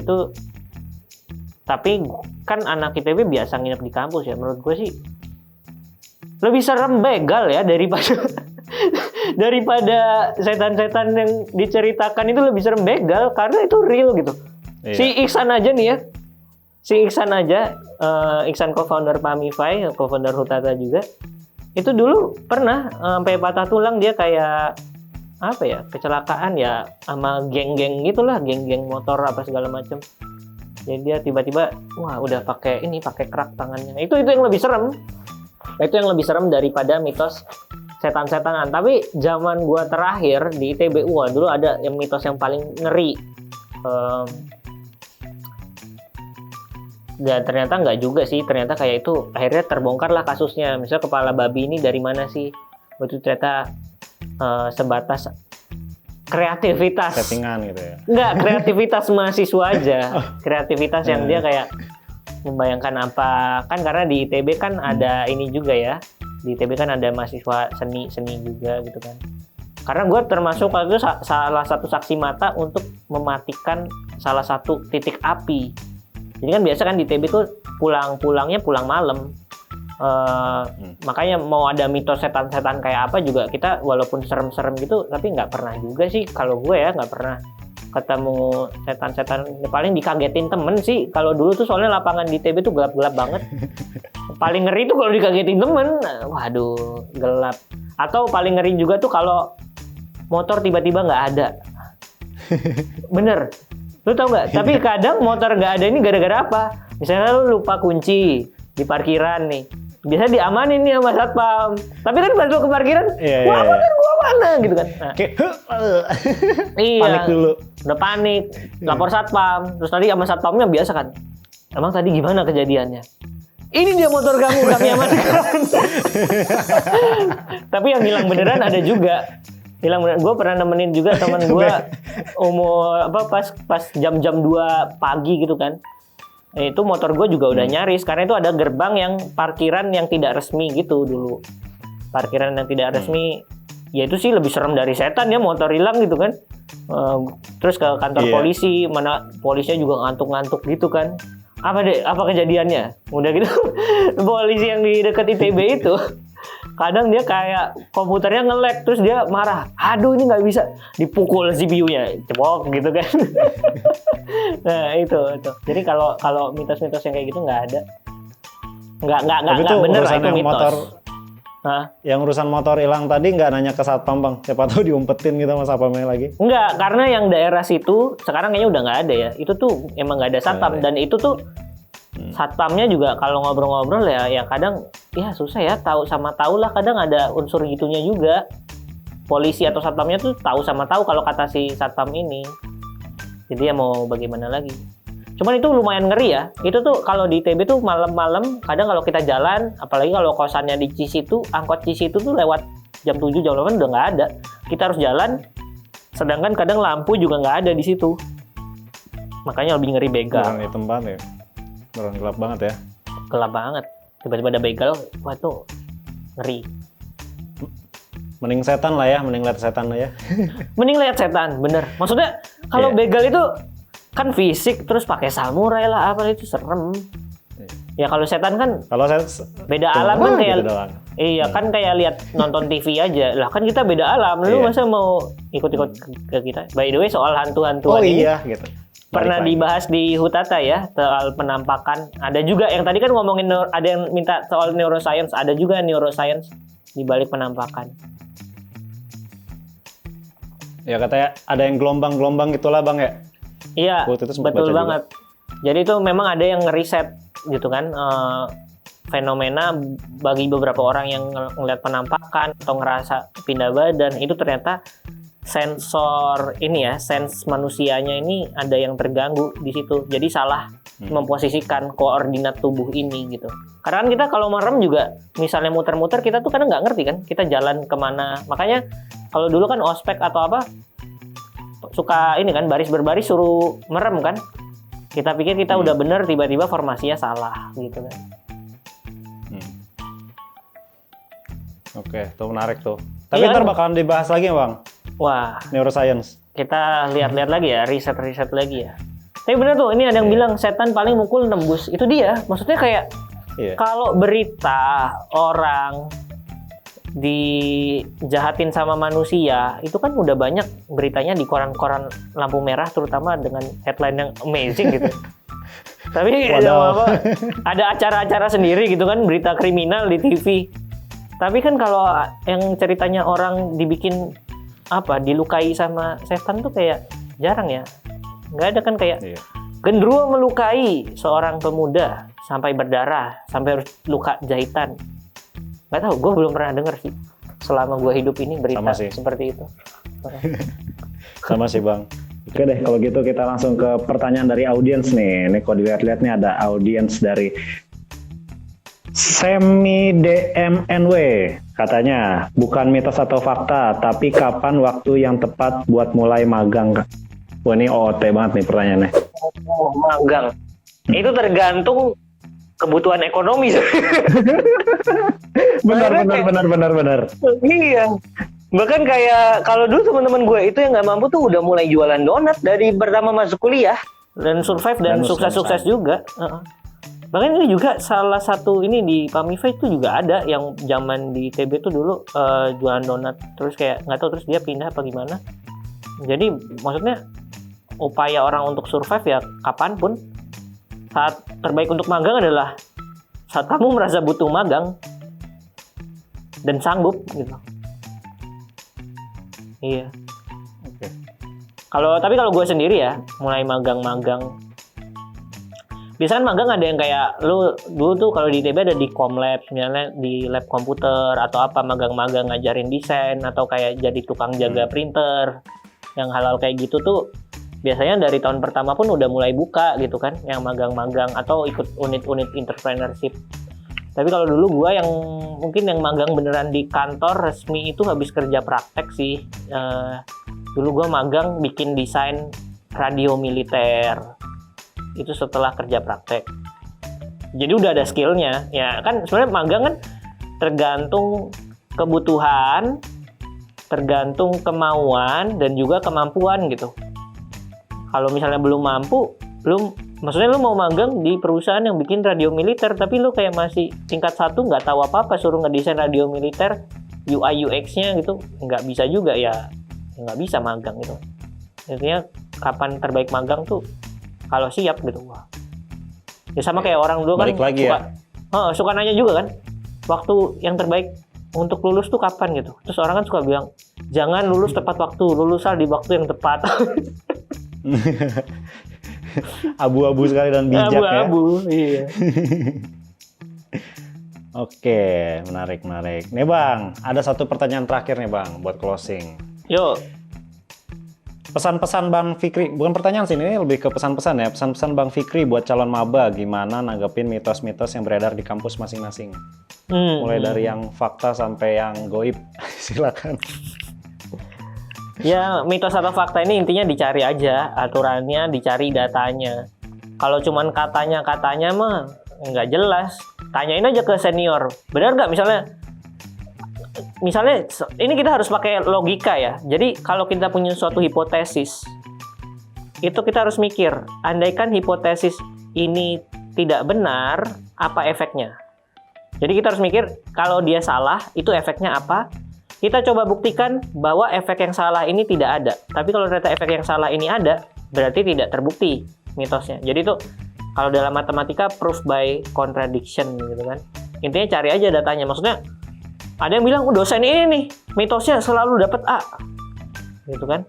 [SPEAKER 1] tapi kan anak ITB biasa nginep di kampus ya, menurut gue sih lebih serem begal ya daripada setan-setan yang diceritakan. Itu lebih serem begal karena itu real gitu. Iya. Si Iksan aja nih ya, Iksan co-founder Pamify, co-founder Hutata juga, itu dulu pernah sampai patah tulang. Dia kayak apa ya, kecelakaan ya sama geng-geng gitulah, geng-geng motor apa segala macam. Jadi dia tiba-tiba udah pakai kerak tangannya. Itu yang lebih serem. Itu yang lebih serem daripada mitos setan-setanan. Tapi zaman gua terakhir di ITB, dulu ada yang mitos yang paling ngeri. Dan ternyata nggak juga sih. Ternyata kayak itu akhirnya terbongkar lah kasusnya. Misalnya kepala babi ini dari mana sih? Itu ternyata sebatas kreativitas.
[SPEAKER 2] Settingan gitu ya?
[SPEAKER 1] Nggak, kreativitas mahasiswa aja. Kreativitas yang dia kayak membayangkan apa. Kan karena di ITB kan ada ini juga ya. Di ITB kan ada mahasiswa seni juga gitu kan. Karena gue termasuk waktu itu salah satu saksi mata untuk mematikan salah satu titik api. Jadi kan biasa kan di ITB tuh pulangnya pulang malam. Makanya mau ada mitos setan-setan kayak apa juga kita walaupun serem-serem gitu, tapi nggak pernah juga sih. Kalau gue ya nggak pernah ketemu setan-setan. Paling dikagetin temen sih. Kalau dulu tuh soalnya lapangan di ITB tuh gelap-gelap banget. Paling ngeri tuh kalau dikagetin temen. Waduh, gelap. Atau paling ngeri juga tuh kalau motor tiba-tiba nggak ada. Bener. Lu tau nggak? Tapi kadang motor nggak ada ini gara-gara apa? Misalnya lu lupa kunci di parkiran nih. Biasa diamanin nih sama satpam. Tapi kan pas lu ke parkiran, gua mana gitu kan. Nah. Iya.
[SPEAKER 2] Panik dulu.
[SPEAKER 1] Udah panik, lapor satpam. Terus tadi sama satpamnya biasa kan. Emang tadi gimana kejadiannya? Ini dia motor kamu, kami amankan. Tapi yang hilang beneran ada juga. Hilang beneran. Gue pernah nemenin juga teman gue umur pas jam-jam 2 pagi gitu kan. Itu motor gue juga udah nyaris karena itu ada gerbang yang parkiran yang tidak resmi gitu dulu. Parkiran yang tidak resmi, ya itu sih lebih serem dari setan ya, motor hilang gitu kan. Terus ke kantor polisi, mana polisinya juga ngantuk-ngantuk gitu kan. Apa kejadiannya? Udah gitu polisi yang di dekat ITB itu kadang dia kayak komputernya nge-lag, terus dia marah, aduh ini nggak bisa, dipukul CPU-nya, cepok gitu kan. Nah itu. Jadi kalau mitos-mitos yang kayak gitu nggak ada, nggak bener lah itu mitos.
[SPEAKER 2] Motor, yang urusan motor hilang tadi nggak nanya ke satpam Bang, siapa tahu diumpetin gitu sama satpamnya lagi.
[SPEAKER 1] Nggak, karena yang daerah situ sekarang kayaknya udah nggak ada ya. Itu tuh emang nggak ada satpam dan itu tuh satpamnya juga kalau ngobrol-ngobrol ya kadang ya susah ya, tahu lah, kadang ada unsur gitunya juga. Polisi atau satpamnya tuh tahu kalau kata si satpam ini. Jadi ya mau bagaimana lagi. Cuman itu lumayan ngeri ya. Itu tuh kalau di ITB tuh malam-malam kadang kalau kita jalan, apalagi kalau kosannya di Cisitu, angkot Cisitu tuh lewat jam 7 jam 8 udah nggak ada. Kita harus jalan. Sedangkan kadang lampu juga nggak ada di situ. Makanya lebih ngeri begal.
[SPEAKER 2] Beneran hitam banget ya. Beneran gelap banget ya.
[SPEAKER 1] Gelap banget. Tiba-tiba ada begal, wah itu ngeri.
[SPEAKER 2] Mending setan lah ya, mending lihat setan lah ya.
[SPEAKER 1] Mending lihat setan, bener. Maksudnya kalau begal itu kan fisik, terus pakai samurai lah, apa itu serem. Ya kalau setan kan beda alam kan kayak kan kayak lihat nonton TV aja. Lah kan kita beda alam. Lu masa mau ikut-ikut ke kita? By the way soal hantu-hantuan ini.
[SPEAKER 2] Gitu.
[SPEAKER 1] Pernah dibahas di Hutata ya, soal penampakan. Ada juga yang tadi kan ngomongin, ada yang minta soal neuroscience, ada juga neuroscience di balik penampakan.
[SPEAKER 2] Ya katanya ada yang gelombang-gelombang gitulah Bang ya.
[SPEAKER 1] Iya, betul banget. Juga. Jadi itu memang ada yang ngeriset gitu kan, fenomena bagi beberapa orang yang ngelihat penampakan atau ngerasa pindah badan itu ternyata sensor ini ya, sense manusianya ini ada yang terganggu di situ. Jadi salah memposisikan koordinat tubuh ini gitu. Karena kan kita kalau merem juga misalnya muter-muter kita tuh kadang nggak ngerti kan kita jalan kemana. Makanya kalau dulu kan ospek atau apa suka ini kan baris berbaris suruh merem kan. Kita pikir kita udah bener, tiba-tiba formasinya salah gitu kan.
[SPEAKER 2] Oke, tuh menarik tuh. Tapi
[SPEAKER 1] Iya,
[SPEAKER 2] ntar
[SPEAKER 1] kan?
[SPEAKER 2] bakalan dibahas lagi ya, Bang?
[SPEAKER 1] Wah,
[SPEAKER 2] Neuroscience.
[SPEAKER 1] kita lihat-lihat lagi ya, riset-riset lagi ya. Tapi bener tuh, ini ada yang bilang setan paling mukul nembus. Itu dia, maksudnya kayak
[SPEAKER 2] Iya.
[SPEAKER 1] kalau berita orang dijahatin sama manusia, itu kan udah banyak beritanya di koran-koran lampu merah, terutama dengan headline yang amazing gitu. Tapi
[SPEAKER 2] Waduh.
[SPEAKER 1] ada acara-acara sendiri gitu kan, berita kriminal di TV. Tapi kan kalau yang ceritanya orang dibikin dilukai sama setan tuh kayak jarang ya. Nggak ada kan kayak
[SPEAKER 2] Iya.
[SPEAKER 1] genderuwo melukai seorang pemuda sampai berdarah, sampai harus luka jahitan. Nggak tahu, gue belum pernah denger sih selama gue hidup ini berita
[SPEAKER 2] Sama sih.
[SPEAKER 1] seperti itu.
[SPEAKER 2] Sama sih, Bang. Oke deh, kalau gitu kita langsung ke pertanyaan dari audiens nih. Ini kalau dilihat-lihat nih ada audiens dari Semi DMNW. Katanya, bukan mitos atau fakta, tapi kapan waktu yang tepat buat mulai magang? Wah, ini OOT banget nih pertanyaannya.
[SPEAKER 1] Oh, magang. Itu tergantung kebutuhan ekonomi.
[SPEAKER 2] Benar.
[SPEAKER 1] Iya. Bahkan kayak kalau dulu teman-teman gue itu yang nggak mampu tuh udah mulai jualan donat dari pertama masuk kuliah dan survive dan sukses-sukses juga. Bahkan ini juga salah satu ini di Pamify itu juga ada yang zaman di TB tuh dulu jualan donat terus kayak nggak tahu terus dia pindah apa gimana. Jadi maksudnya upaya orang untuk survive ya kapanpun. Saat terbaik untuk magang adalah saat kamu merasa butuh magang dan sanggup gitu. Iya.
[SPEAKER 2] Oke.
[SPEAKER 1] Tapi kalau gue sendiri ya mulai magang-magang. Biasanya magang ada yang kayak lu dulu tuh kalau di ITB ada di Komlab, misalnya di lab komputer atau apa magang-magang ngajarin desain atau kayak jadi tukang jaga printer. Yang hal-hal kayak gitu tuh biasanya dari tahun pertama pun udah mulai buka gitu kan, yang magang-magang atau ikut unit-unit entrepreneurship. Tapi kalau dulu gue yang mungkin yang magang beneran di kantor resmi itu habis kerja praktek sih. Dulu gue magang bikin desain radio militer. Itu setelah kerja praktek. Jadi udah ada skillnya. Ya kan sebenarnya magang kan tergantung kebutuhan, tergantung kemauan dan juga kemampuan gitu. Kalau misalnya belum mampu, maksudnya lu mau magang di perusahaan yang bikin radio militer, tapi lu kayak masih tingkat 1 nggak tahu apa-apa, suruh ngedesain radio militer, UI UX-nya gitu, nggak bisa juga ya nggak bisa magang gitu. Intinya kapan terbaik magang tuh kalau siap gitu. Wah. Ya sama kayak orang dulu kan
[SPEAKER 2] Balik lagi
[SPEAKER 1] suka nanya juga kan, waktu yang terbaik untuk lulus tuh kapan gitu. Terus orang kan suka bilang, jangan lulus tepat waktu, luluslah di waktu yang tepat.
[SPEAKER 2] Abu-abu sekali dan bijak
[SPEAKER 1] Abu-abu, iya.
[SPEAKER 2] Oke, menarik. Nih Bang, ada satu pertanyaan terakhir nih Bang, buat closing.
[SPEAKER 1] Yuk.
[SPEAKER 2] Pesan-pesan Bang Fikri, bukan pertanyaan sih, ini lebih ke pesan-pesan ya. Pesan-pesan Bang Fikri buat calon maba, gimana nanggepin mitos-mitos yang beredar di kampus masing-masing. Mulai dari yang fakta sampai yang goib. Silakan.
[SPEAKER 1] Ya, mitos atau fakta ini intinya dicari aja aturannya, dicari datanya. Kalau cuman katanya mah nggak jelas. Tanyain aja ke senior. Benar nggak misalnya ini kita harus pakai logika ya. Jadi kalau kita punya suatu hipotesis, itu kita harus mikir, andaikan hipotesis ini tidak benar, apa efeknya? Jadi kita harus mikir, kalau dia salah, itu efeknya apa? Kita coba buktikan bahwa efek yang salah ini tidak ada. Tapi kalau ternyata efek yang salah ini ada, berarti tidak terbukti mitosnya. Jadi itu kalau dalam matematika proof by contradiction gitu kan. Intinya cari aja datanya. Maksudnya ada yang bilang dosen ini nih mitosnya selalu dapat A. Gitu kan.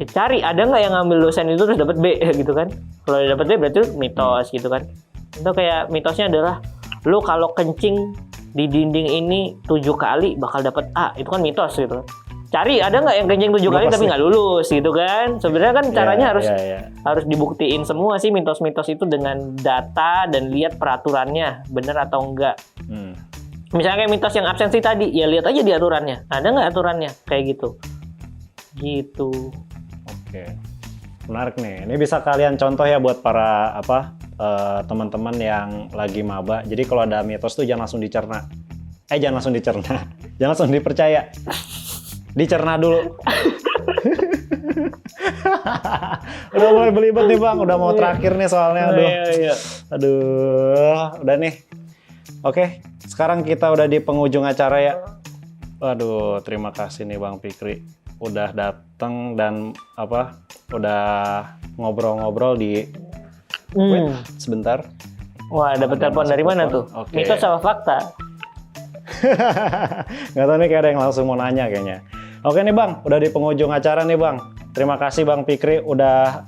[SPEAKER 1] Ya, cari ada nggak yang ngambil dosen itu terus dapat B gitu kan. Kalau dapat B berarti mitos gitu kan. Itu kayak mitosnya adalah lu kalau kencing di dinding ini 7 kali bakal dapat A, itu kan mitos gitu. Cari ada nggak yang kencing 7 kali
[SPEAKER 2] Pasti.
[SPEAKER 1] tapi nggak lulus gitu kan? Sebenarnya kan caranya
[SPEAKER 2] Iya.
[SPEAKER 1] harus dibuktiin semua sih mitos-mitos itu dengan data dan lihat peraturannya bener atau enggak. Misalnya kayak mitos yang absensi tadi, ya lihat aja di aturannya. Ada nggak aturannya kayak gitu? Gitu.
[SPEAKER 2] Oke. Menarik nih. Ini bisa kalian contoh ya buat para teman-teman yang lagi maba. Jadi kalau ada mitos tuh jangan langsung dicerna. Jangan langsung dicerna. Jangan langsung dipercaya. Dicerna dulu. Udah mulai belibet nih Bang, udah mau terakhir nih soalnya. Aduh, udah nih. Oke, sekarang kita udah di penghujung acara ya. Waduh, terima kasih nih Bang Fikri udah datang dan udah ngobrol-ngobrol di Wait, sebentar.
[SPEAKER 1] Wah, dapet telepon dari mana tuh?
[SPEAKER 2] Oke.
[SPEAKER 1] Mitos sama fakta?
[SPEAKER 2] Nggak tahu nih, kayak ada yang langsung mau nanya kayaknya. Oke nih Bang, udah di penghujung acara nih Bang. Terima kasih Bang Fikri udah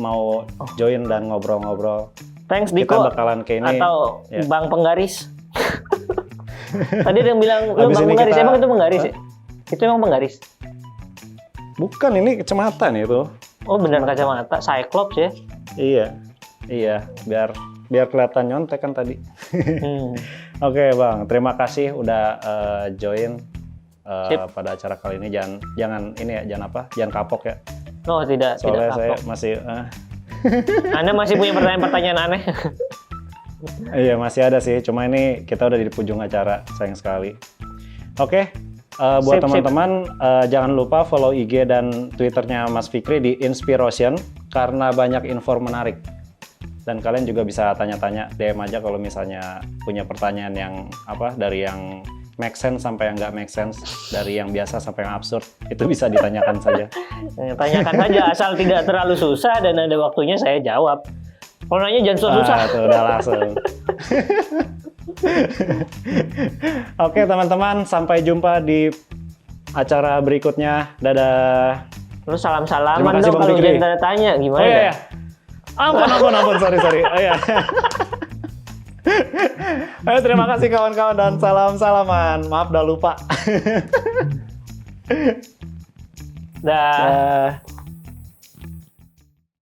[SPEAKER 2] mau join dan ngobrol-ngobrol.
[SPEAKER 1] Thanks
[SPEAKER 2] Kita
[SPEAKER 1] Diko
[SPEAKER 2] bakalan ke ini.
[SPEAKER 1] atau
[SPEAKER 2] ya.
[SPEAKER 1] Bang Penggaris. Tadi ada yang bilang lu
[SPEAKER 2] Abis
[SPEAKER 1] Bang
[SPEAKER 2] ini
[SPEAKER 1] Penggaris,
[SPEAKER 2] kita-
[SPEAKER 1] emang itu Penggaris ya? Itu emang Penggaris?
[SPEAKER 2] Bukan, ini kecamatan itu.
[SPEAKER 1] Oh beneran kacamata, Cyclops ya?
[SPEAKER 2] Iya, biar kelihatan nyontek kan tadi.
[SPEAKER 1] Hmm.
[SPEAKER 2] Oke Bang, terima kasih udah join
[SPEAKER 1] Sip.
[SPEAKER 2] pada acara kali ini. Jangan kapok ya.
[SPEAKER 1] Oh tidak
[SPEAKER 2] Soalnya saya
[SPEAKER 1] kapok.
[SPEAKER 2] masih
[SPEAKER 1] Anda masih punya pertanyaan-pertanyaan aneh?
[SPEAKER 2] iya masih ada sih, cuma ini kita udah di ujung acara, sayang sekali. Oke, buat
[SPEAKER 1] Sip,
[SPEAKER 2] teman-teman jangan lupa follow IG dan Twitternya Mas Fikri di Inspiration karena banyak info menarik. Dan kalian juga bisa tanya-tanya, DM aja kalau misalnya punya pertanyaan yang dari yang make sense sampai yang nggak make sense, dari yang biasa sampai yang absurd, itu bisa ditanyakan saja.
[SPEAKER 1] Tanyakan saja, asal tidak terlalu susah dan ada waktunya saya jawab. Kalau nanya jangan susah.
[SPEAKER 2] Tuh udah langsung. Oke teman-teman, sampai jumpa di acara berikutnya. Dadah.
[SPEAKER 1] Lu salam-salaman
[SPEAKER 2] Terima kasih,
[SPEAKER 1] dong
[SPEAKER 2] Bang
[SPEAKER 1] kalau
[SPEAKER 2] Fikri.
[SPEAKER 1] ujian tanda tanya gimana?
[SPEAKER 2] Oh iya,
[SPEAKER 1] dah?
[SPEAKER 2] ya. Ampun, sorry. Oh iya. Ayo, terima kasih kawan-kawan dan salam-salaman. Maaf udah lupa.
[SPEAKER 1] Dah.
[SPEAKER 2] Dah.